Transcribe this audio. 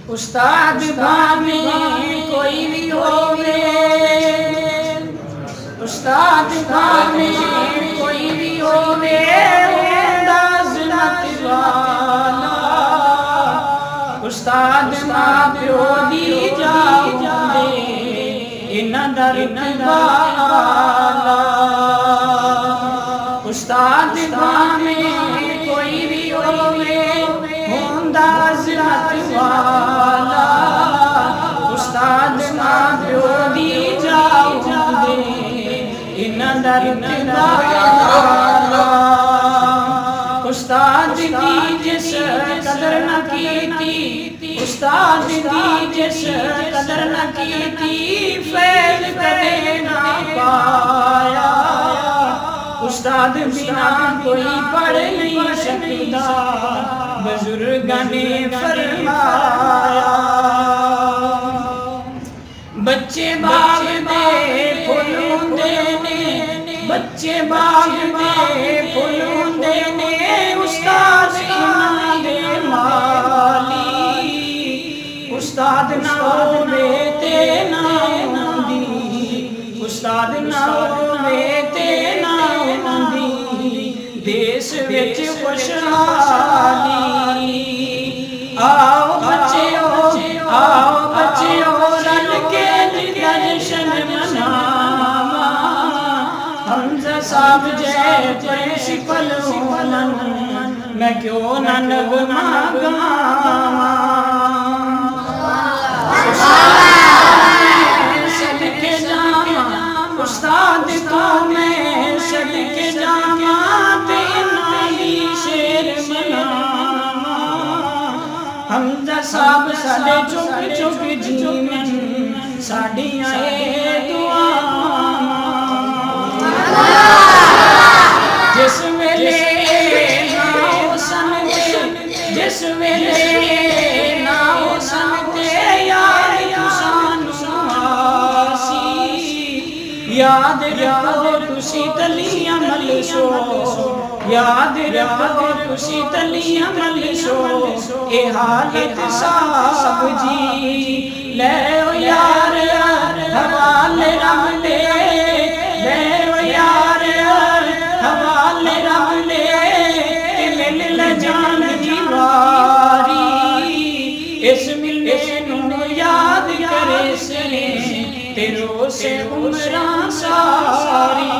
उस्ताद भावे कोई भी होवे, उस्ताद भावे कोई भी होवे, अंदाज़ मत वाला उस्ताद मां प्यो दी जाओ इन्हां दा रुतबा आला। उस्ताद भावे कोई भी होवे, अंदाज़ मत वाला उस्ताद मां प्यो दी जाओ इन्हां दा रुतबा आला। उस्ताद दी जिस कदर न कीती, उस्ताद दी जिस कदर न कीती, फैज़ कदे ना पाया। उस्ताद बिना कोई पढ़ नहीं सकता, बुजुर्गां ने फरमाया। बच्चे बाग दे फुल हुंदे ने, बच्चे बाग दे फुल हुंदे ने, उस्ताद इन्हां दे माली। उस्ताद ना होवे ते ना होंदी, उस्ताद ना होवे ते ना होंदी देश विच खुशहाली। आओ बच्चेओ, आओ बच्चेओ, रल के जश्न मनावा। हमजा साहब जय प्रिंसिपल होलन, मैं क्यों ना नगमा गावां। सदके जावां उस्ताद को मैं, सदके जावां ते इन्हां दी शेर मनावां। हमजा साहब साडे चुग चुग जीवन, साडियां ए दुआवां। जिस वेले ना हुसन दे, जिस वेले ना हुसन दे, याद तुसानू आसी। याद रखो तुसी तलियां मलसो, याद रखो तुसी तलियां मलसो। ए हालत साहब जी ले ओ यार हवाले रब दे, ले ओ यार हवाले रब दे, मिल ले जान दी वारी। इस मिलने नू याद करे से तेरो से उमरां सारी।